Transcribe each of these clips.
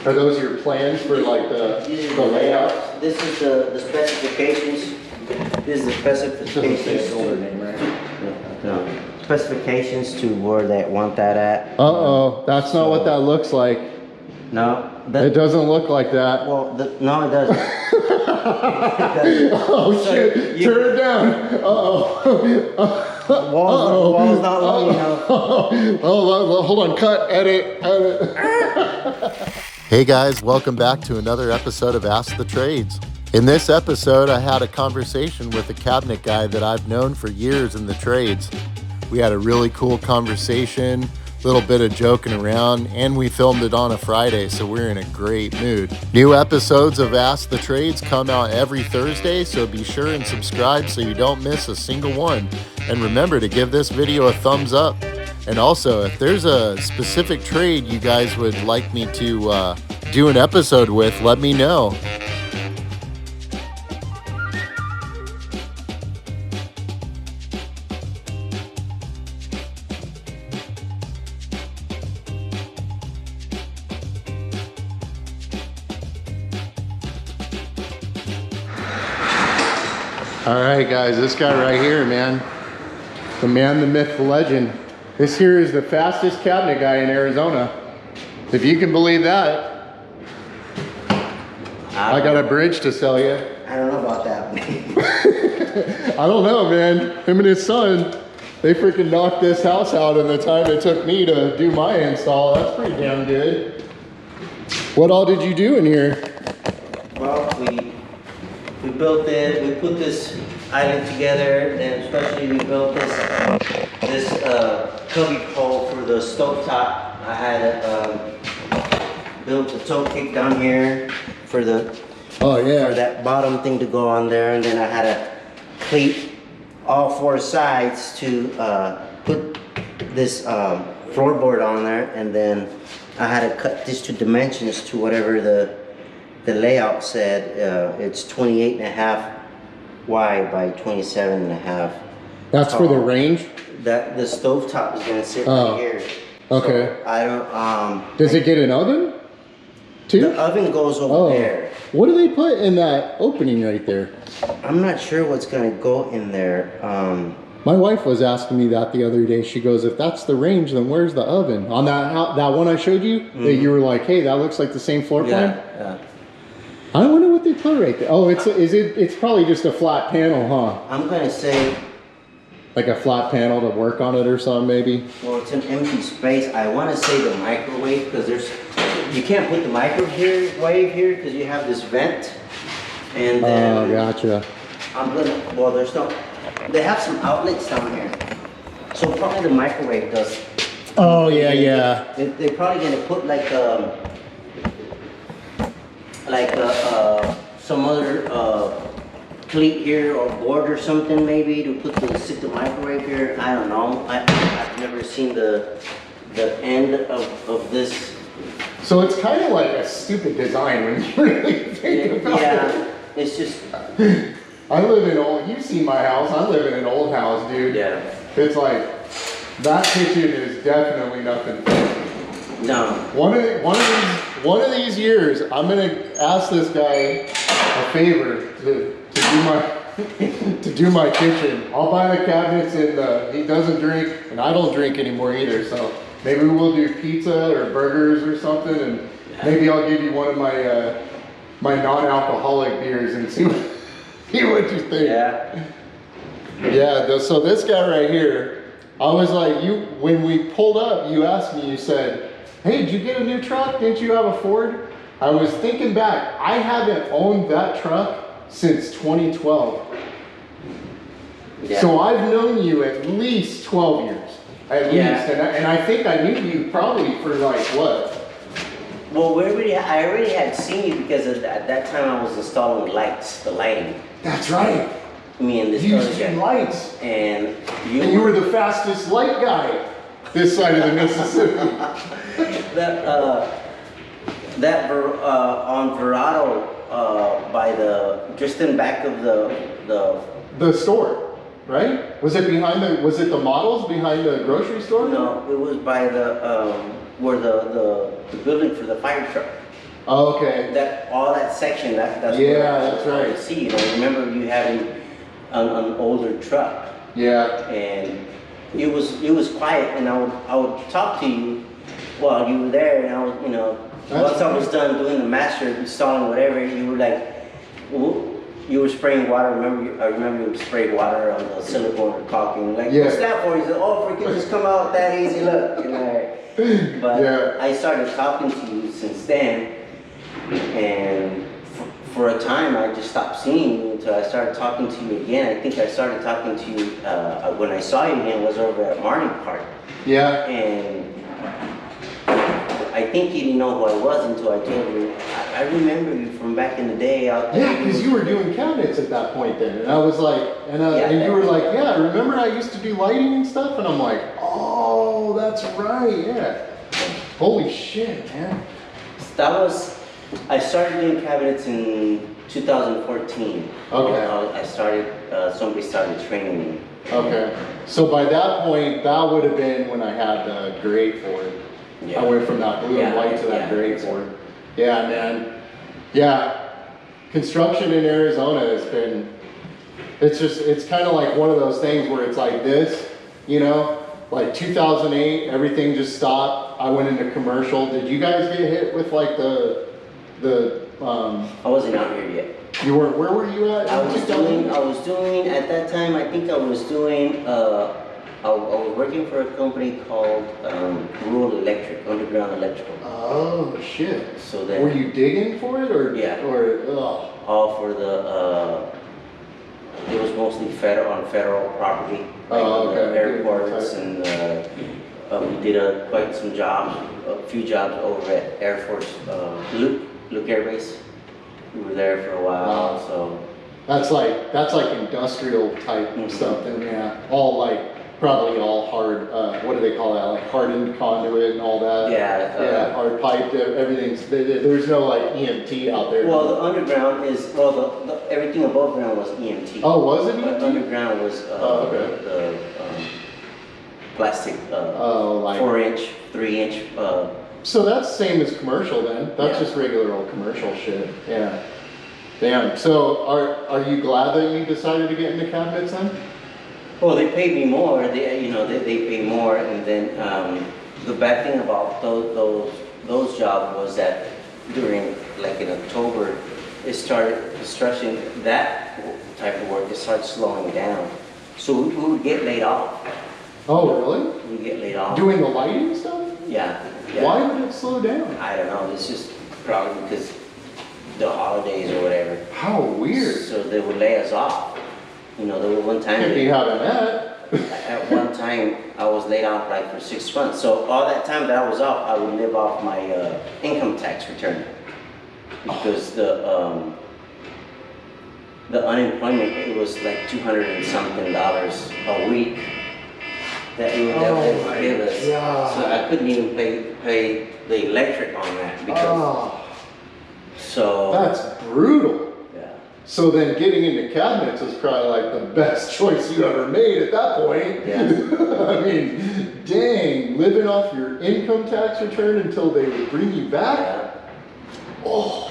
Are those your plans for like the layout? This is the specifications. This is the specifications. Name, right? No. Specifications to where they want that at. Uh-oh, that's not what that looks like. No. It doesn't look like that. Well, no, it doesn't. Oh shit, turn it down. Uh-oh. Wall's not long enough. Oh, hold on, cut, edit. Hey guys, welcome back to another episode of Ask the Trades. In this episode, I had a conversation with a cabinet guy that I've known for years in the trades. We had a really cool conversation, a little bit of joking around, and we filmed it on a Friday, so we're in a great mood. New episodes of Ask the Trades come out every Thursday, so be sure and subscribe so you don't miss a single one. And remember to give this video a thumbs up. And also, if there's a specific trade you guys would like me to do an episode with, let me know. All right, guys, this guy right here, man. The man, the myth, the legend. This here is the fastest cabinet guy in Arizona. If you can believe that. I got a bridge to sell you. I don't know about that. I don't know, man. Him and his son, they freaking knocked this house out in the time it took me to do my install. That's pretty damn good. What all did you do in here? Well, we built it, we put this island together, and especially we built this cubby hole for the stovetop. I had built a toe kick down here for the for that bottom thing to go on there, and then I had to cleat all four sides to put this floorboard on there, and then I had to cut these to dimensions to whatever the layout said. It's 28.5 wide by 27.5. That's for the range? That the stovetop is gonna sit right here. Okay. So I don't Does it get an oven too? The oven goes over there. What do they put in that opening right there? I'm not sure what's gonna go in there. My wife was asking me that the other day. She goes, if that's the range, then where's the oven? On that one I showed you, that you were like, hey, that looks like the same floor plan? Yeah. I wonder what they put right there. Oh, it's probably just a flat panel, huh? I'm gonna say like a flat panel to work on it or something, maybe. Well, it's an empty space. I want to say the microwave, because you can't put the microwave here because you have this vent. And then gotcha. They have some outlets down here. So probably the microwave does. Oh yeah. They're probably gonna put some other cleat here or board or something maybe to sit the microwave here. I don't know. I've never seen the end of this. So it's kind of like a stupid design when you really think about it. Yeah, it's just. I live in you've seen my house. I live in an old house, dude. Yeah. It's like, that kitchen is definitely nothing. No. One of these years, I'm gonna ask this guy a favor to do my kitchen. I'll buy the cabinets, and he doesn't drink, and I don't drink anymore either. So maybe we'll do pizza or burgers or something, and maybe I'll give you one of my my non-alcoholic beers and see what you think. Yeah. Yeah. So this guy right here, I was like, when we pulled up, you asked me. You said, hey, did you get a new truck? Didn't you have a Ford? I was thinking back. I haven't owned that truck since 2012. Yeah. So I've known you at least 12 years. At least. And I think I knew you probably for like what? Well, I already had seen you because at that time I was installing the lighting. That's right. Me and this you other used to guy. do lights. And you were the fastest light guy this side of the Mississippi. On Verado, by just in back of the store, right? Was it the models behind the grocery store? No, it was by where the building for the fire truck. Oh, okay. That all that section, that's that's right. See, you know, I remember you having an older truck. Yeah. And it was quiet, and I would talk to you while you were there, and I was, you know, once I was done doing the master, installing whatever, you were like, you were spraying water. I remember you would spray water on the silicone or caulking. Like, what's that for? He said, oh, if it could just come out that easy, look. You know, but I started talking to you since then, and for a time I just stopped seeing you until I started talking to you again. I think I started talking to you when I saw you again was over at Martin Park. Yeah. And I think you didn't know who I was until I told you. I remember you from back in the day out there. Yeah, because you were doing cabinets at that point then. And I was like, and you were like, yeah, remember I used to do lighting and stuff? And I'm like, oh, that's right, yeah. Holy shit, man. I started doing cabinets in 2014. Okay. Somebody started training me. Okay. So by that point, that would have been when I had the gray for it. Yeah. I went from that blue and white to that gray for it. Yeah, man. Yeah. Construction in Arizona has been, it's kind of like one of those things where it's like this, you know, like 2008, everything just stopped. I went into commercial. Did you guys get hit with like the I wasn't out here yet. You weren't. Where were you at? I was doing at that time. I think I was doing. I was working for a company called Rural Electric, Underground Electrical. Oh shit! So then, were you digging for it, or all for the? It was mostly on federal property, like airports, and we did quite some jobs, a few jobs over at Air Force Luke Air Base. We were there for a while, so. That's like industrial type stuff, and probably all hard. What do they call that? Like hardened conduit and all that. Yeah. Hard piped. Everything's. There's no like EMT out there. Well, the underground is the everything above ground was EMT. Oh, was it EMT? But underground was the plastic. 4-inch, 3-inch. So that's same as commercial then. That's just regular old commercial shit. Yeah. Damn. So are you glad that you decided to get into cabinets then? Well, they paid me more. They pay more, and then the bad thing about those jobs was that during like in October, it started construction. That type of work, it started slowing down. So we would get laid off. Oh, really? We get laid off. Doing the lighting stuff? Yeah. Why would it slow down? I don't know. It's just probably because the holidays or whatever. How weird. So they would lay us off. You know, there was one time. Can't be having that. At one time, I was laid off like for 6 months. So all that time that I was off, I would live off my income tax return because the unemployment, it was like $200 and something a week that they would give us. God. So I couldn't even pay the electric on that because. So that's brutal. So then getting into cabinets was probably like the best choice you ever made at that point. Yeah. I mean, dang, living off your income tax return until they would bring you back. Yeah. Oh,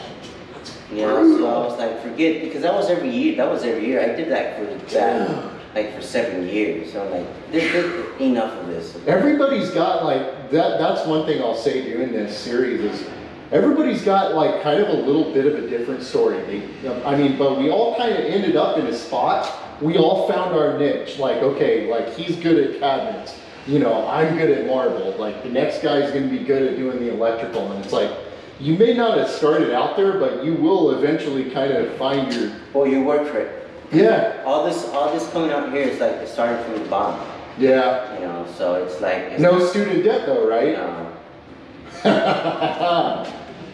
that's brutal. So I was like, forget, because that was every year. I did that for 7 years. So I'm like, there's enough of this. Everybody's got like that. That's one thing I'll say doing this series is. Everybody's got like kind of a little bit of a different story. But we all kind of ended up in a spot. We all found our niche. Like, okay, like he's good at cabinets. You know, I'm good at marble. Like the next guy's going to be good at doing the electrical. And it's like, you may not have started out there, but you will eventually kind of find your. Well, you work for it. Yeah. All this coming out here is like it started from the bottom. Yeah. You know, so it's like. No student debt though, right? No.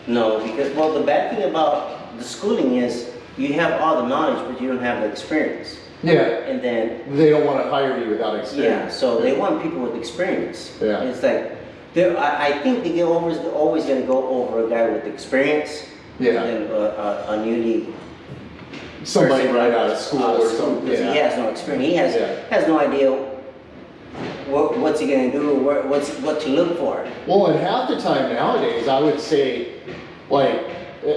No, because the bad thing about the schooling is you have all the knowledge, but you don't have the experience. Yeah. And then they don't want to hire you without experience. Yeah, so they want people with experience. Yeah. And it's like I think they're always going to go over a guy with experience. Yeah. Than a newly somebody right out of school or something. Yeah. He has no experience. He has no idea. What's he going to do? What to look for? Well, and half the time nowadays, I would say, Like,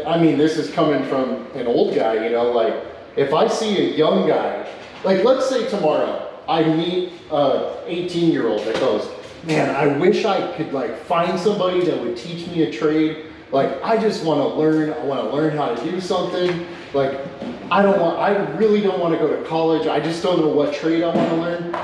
I mean, this is coming from an old guy, you know, like if I see a young guy, like let's say tomorrow I meet a 18-year-old that goes, man, I wish I could like find somebody that would teach me a trade. Like, I just want to learn. I want to learn how to do something. Like, I really don't want to go to college. I just don't know what trade I want to learn.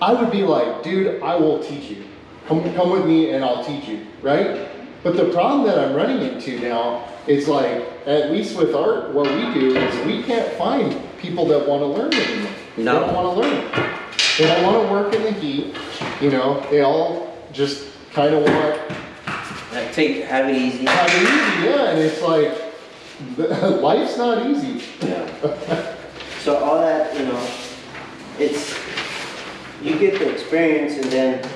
I would be like, dude, I will teach you. Come with me and I'll teach you, right? But the problem that I'm running into now is like, at least with art, what we do is we can't find people that want to learn anymore. No. They don't want to learn. They don't want to work in the heat. You know, they all just kind of want have it easy. have it easy, yeah. And it's like, life's not easy. Yeah. So all that, you know, it's, you get the experience and then.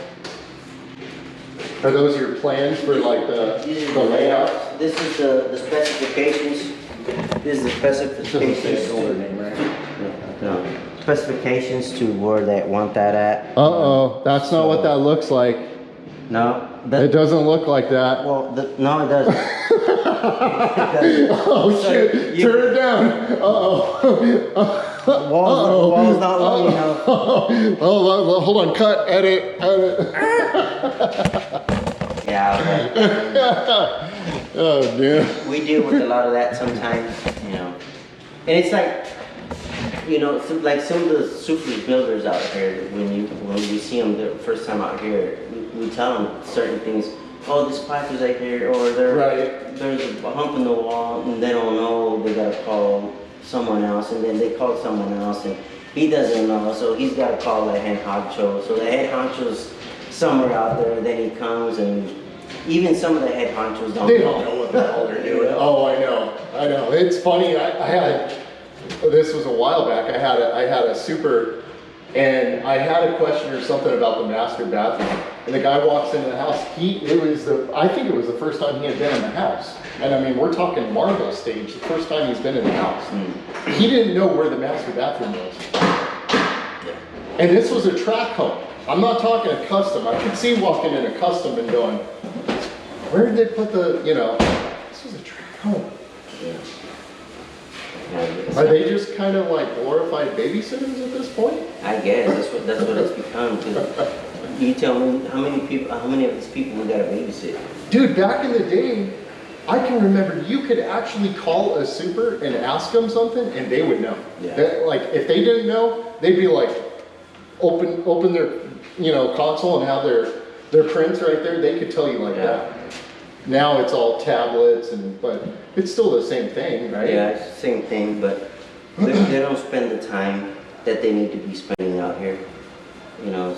Are those your plans for like the layout? This is the specifications. This is the specifications. No. Specifications to where they want that at. Uh-oh, that's not what that looks like. No. It doesn't look like that. Well, no, it doesn't. Oh shit, turn it down. Uh-oh. Wall's not long enough. Oh, hold on, cut, edit. Yeah. Oh, dude. We deal with a lot of that sometimes, you know. And it's like, you know, like some of the super builders out here, when we see them the first time out here, we tell them certain things. Oh, this pipe is right here, or there's a hump in the wall, and they don't know. They gotta call someone else, and then they call someone else, and he doesn't know, so he's gotta call the head honcho. So the head honcho's somewhere out there. Then he comes, and even some of the head honchos don't know what the hell they're doing. Oh, I know. It's funny. I had, this was a while back. I had a super, and I had a question or something about the master bathroom. And the guy walks into the house. I think it was the first time he had been in the house. And I mean, we're talking Marvel stage. The first time he's been in the house. He didn't know where the master bathroom was. And this was a track home. I'm not talking a custom. I could see walking in a custom and going, where did they put the, you know, this was a track home. Are they just kind of like glorified babysitters at this point? I guess that's what it's become. You tell me how many of these people we got to babysit? Dude, back in the day, I can remember you could actually call a super and ask them something, and they would know. Yeah. Like if they didn't know, they'd be like, open their, you know, console and have their prints right there. They could tell you like that. Now it's all tablets, but it's still the same thing, right? Yeah, it's the same thing, but they don't spend the time that they need to be spending out here, you know.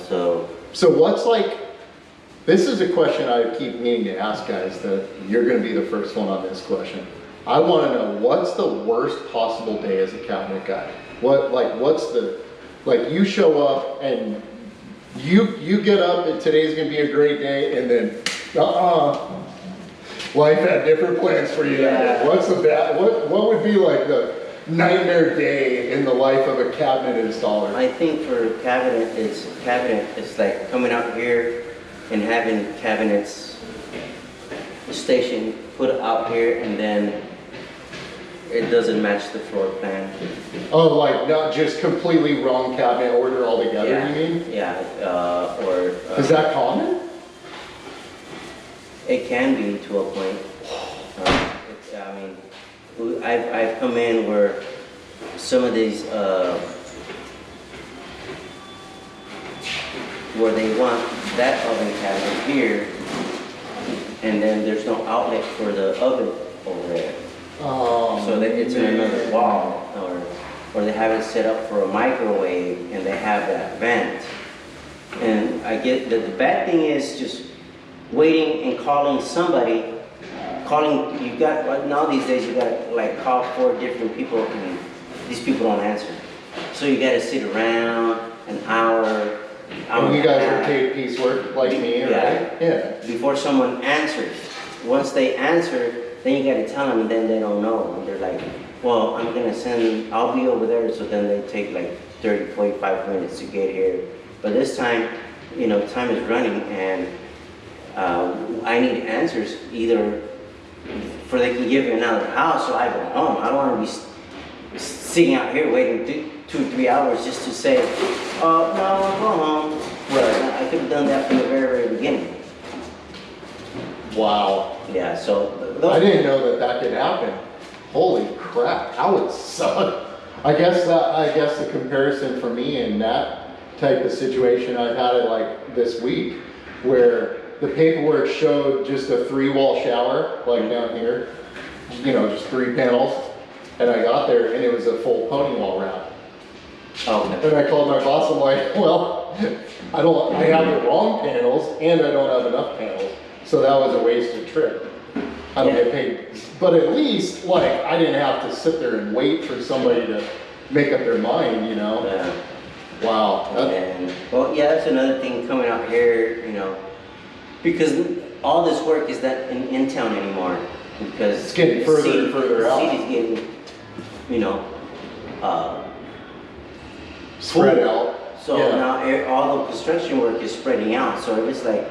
So what's like? This is a question I keep meaning to ask guys. That you're going to be the first one on this question. I want to know what's the worst possible day as a cabinet guy. You show up and you get up and today's going to be a great day, and then life had different plans for you. Yeah. What's what would be like the nightmare day in the life of a cabinet installer? I think for cabinet, it's like coming out here and having cabinets station put out here, and then it doesn't match the floor plan. Oh, like not just completely wrong cabinet order altogether, Yeah. you mean? Yeah, is that common? It can be to a point. I've come in where some of these, where they want that oven cabinet here, and then there's no outlet for the oven over there. Oh, so that it's in another wall, or they have it set up for a microwave, and they have that vent. And I get that the bad thing is just waiting and calling somebody. You got, like now these days, you got to like call 4 different people, and these people don't answer. So you got to sit around an hour. And you guys are paid piecework like me, right? Yeah. Before someone answers. Once they answer, then you got to tell them, and then they don't know. And they're like, well, I'll be over there. So then they take like 30, 45 minutes to get here. But this time, time is running, and I need answers. Either for they can give me another house, so I go home. I don't want to be sitting out here waiting 2 or 3 hours just to say, no, I'll go home. Right. I could have done that from the very, very beginning. Wow. Yeah, so I didn't know that could happen. Holy crap, that would suck. I guess the comparison for me in that type of situation, I've had it like this week, where the paperwork showed just a 3-wall shower, like down here, just 3 panels, and I got there and it was a full pony wall wrap. Oh, no. And I called my boss, I'm like, well, I have the wrong panels and I don't have enough panels, so that was a wasted trip. I don't get paid, but at least I didn't have to sit there and wait for somebody to make up their mind, Yeah. Wow. Well, yeah, that's another thing coming out here, because all this work is not in town anymore. Because it's getting further and further out. The city's getting, spread out. So now all the construction work is spreading out. So it's like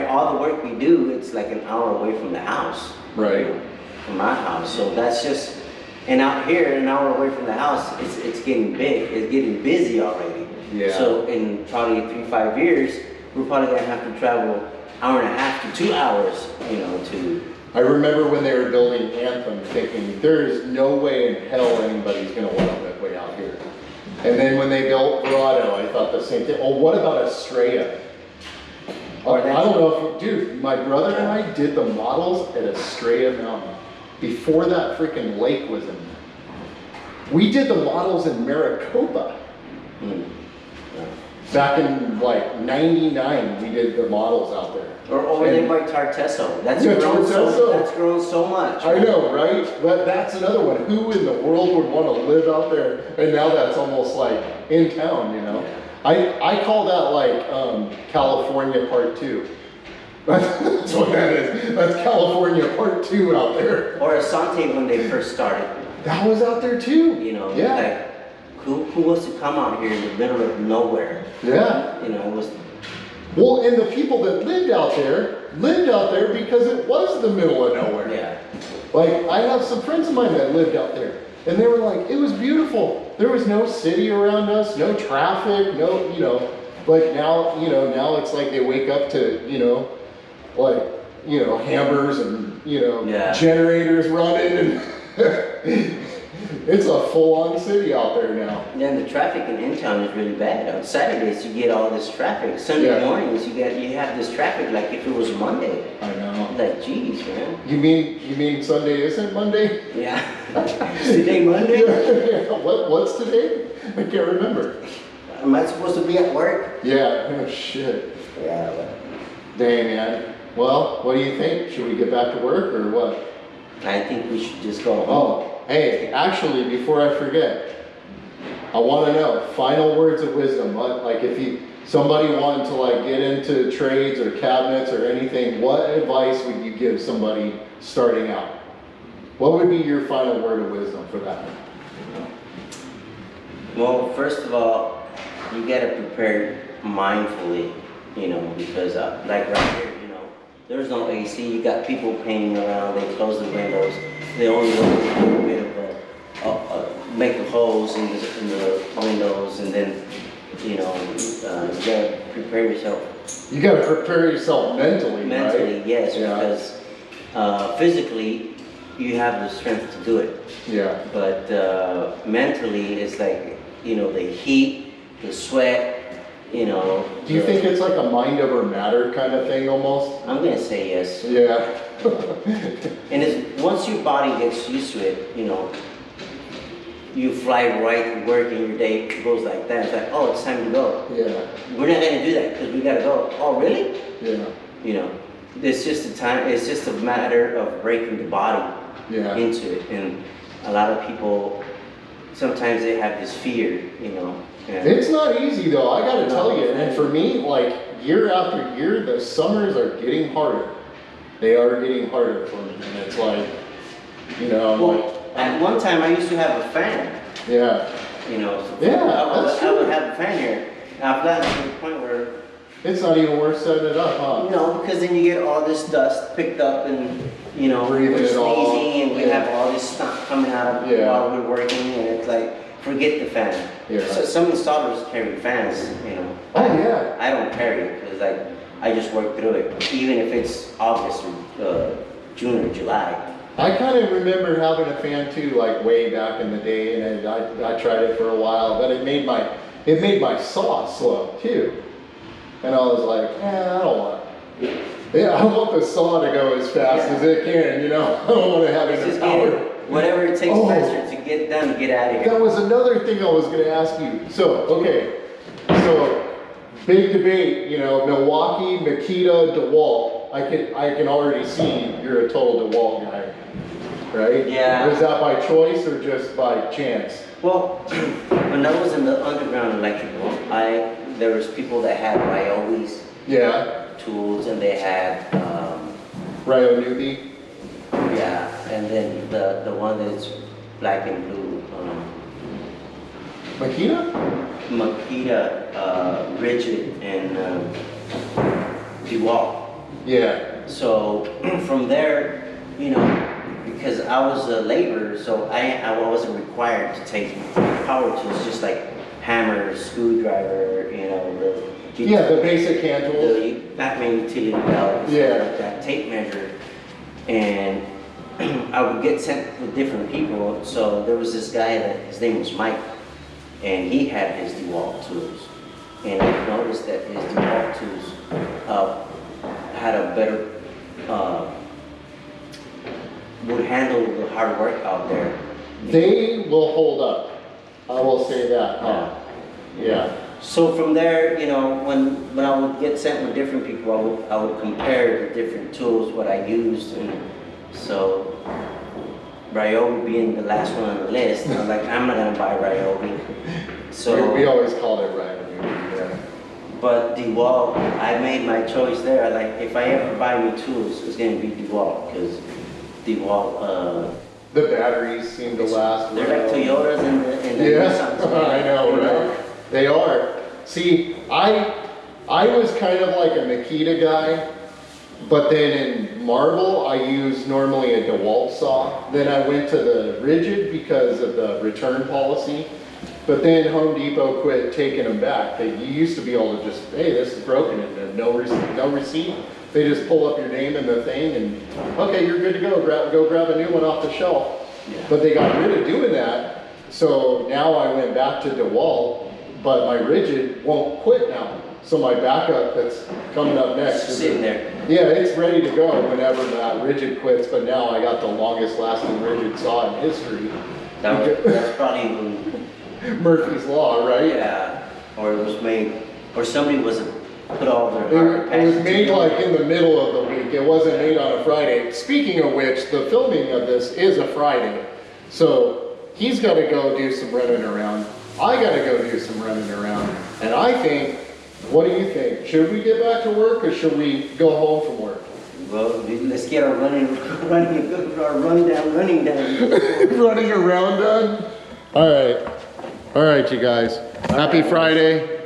all the work we do, it's like an hour away from the house. Right. From my house. So that's just, and out here, an hour away from the house, it's getting big. It's getting busy already. Yeah. So in probably 3-5 years, we're probably gonna have to travel 1.5 to 2 hours, to. I remember when they were building Anthem, thinking there is no way in hell anybody's gonna want to live way out here. And then when they built Verado, I thought the same thing. Oh, what about Estrella? I don't know if, dude, my brother and I did the models at Estrella Mountain before that freaking lake was in there. We did the models in Maricopa. Back in 99, we did the models out there. Or over there by Tartesso. That's grown so much. I know, right? But that's another one. Who in the world would want to live out there? And now that's almost like in town, Yeah. I call that California Part 2. That's what that is. That's California Part 2 out there. Or Asante when they first started. That was out there too. Yeah. Who wants to come out here in the middle of nowhere? Yeah. It was. Well, and the people that lived out there because it was the middle of nowhere. Yeah. I have some friends of mine that lived out there, and they were like, it was beautiful. There was no city around us, no traffic, no, now, now it's like they wake up to, hammers and, generators running and it's a full-on city out there now. Yeah, and the traffic in town is really bad. On Saturdays you get all this traffic. Sunday mornings you have this traffic like if it was Monday. I know. Like, geez, man. You mean Sunday isn't Monday? Yeah. Is today Monday? Yeah. What's today? I can't remember. Am I supposed to be at work? Yeah. Oh shit. Yeah. Dang, man. Well, what do you think? Should we get back to work or what? I think we should just go home. Oh. Hey, actually, before I forget, I want to know final words of wisdom. If somebody wanted to get into trades or cabinets or anything, what advice would you give somebody starting out? What would be your final word of wisdom for that? Well, first of all, you got to prepare mindfully, because right here, there's no AC. You got people painting around. They close the windows. They only want a little bit of make the holes in the windows, and then you gotta prepare yourself. You gotta prepare yourself mentally. Mentally, right? Yes, because physically you have the strength to do it. Yeah. But mentally, it's like the heat, the sweat. Do you think it's like a mind over matter kind of thing almost? I'm gonna say yes. Yeah. And once your body gets used to it, you fly right to work and your day goes like that. It's like, oh, it's time to go. Yeah. We're not gonna do that because we gotta go. Oh, really? Yeah. It's just it's just a matter of breaking the body into it. And a lot of people, sometimes they have this fear, It's not easy though, I gotta tell you. And for me, year after year, the summers are getting harder. They are getting harder for me. And it's at one time I used to have a fan. Yeah. So yeah, I would have a fan here. Now I've gotten to the point where It's not even worth setting it up, huh? No, because then you get all this dust picked up and, you know, Breathing we're it all. sneezing and we have all this stuff coming out of while we're working, and it's like, forget the fan. Yeah. So some installers carry fans, you know. Oh, yeah. I don't carry it because I just work through it, even if it's August or June or July. I kind of remember having a fan too, like way back in the day, and I tried it for a while, but it made my saw slow too. And I was like, I don't want it. Yeah, I want the saw to go as fast as it can, you know? I don't want to have it power. Whatever it takes faster to get done, get out of here. That was another thing I was going to ask you. So big debate, you know, Milwaukee, Makita, DeWalt. I can already see you're a total DeWalt guy, right? Yeah. Or is that by choice or just by chance? Well, when I was in the underground electrical, there was people that had Ryobi's tools, and they had Ryo Newbie. Yeah, and then the one that's black and blue. Makita, Rigid, and DeWalt. Yeah. So from there, you know, because I was a laborer, so I wasn't required to take power tools, just like hammer, screwdriver, you know, the basic hand tools. The Batman utility belt, like that tape measure, and I would get sent with different people. So there was this guy that his name was Mike, and he had his DeWalt tools, and I noticed that his DeWalt tools had a better would handle the hard work out there. They will hold up. I will say that. Yeah. So from there, you know, when I would get sent with different people, I would compare the different tools, what I used, and so Ryobi being the last one on the list, I was like, I'm not gonna buy Ryobi. So we always called it Ryobi. Yeah. But DeWalt, I made my choice there. Like, if I ever buy new tools, it's gonna be DeWalt, because DeWalt. The batteries seem to last. They're like Toyotas and the Nissans. I know, right? They are. See, I was kind of like a Makita guy, but then in Marvel, I used normally a DeWalt saw. Then I went to the Rigid because of the return policy. But then Home Depot quit taking them back. You used to be able to just, hey, this is broken, and no receipt. They just pull up your name in the thing, and okay, you're good to go. Go grab a new one off the shelf. Yeah. But they got rid of doing that, so now I went back to DeWalt, but my Rigid won't quit now. So my backup that's coming up next is sitting there. Yeah, it's ready to go whenever that Rigid quits. But now I got the longest lasting Rigid saw in history. That's probably Murphy's Law, right? Yeah, or it was made, or somebody put all their it was made like in the middle of the week. It wasn't made on a Friday. Speaking of which, the filming of this is a Friday. So he's got to go do some running around. I got to go do some running around. And I think, what do you think? Should we get back to work or should we go home from work? Well, let's get our running down. Running around done? All right, you guys. Happy Friday.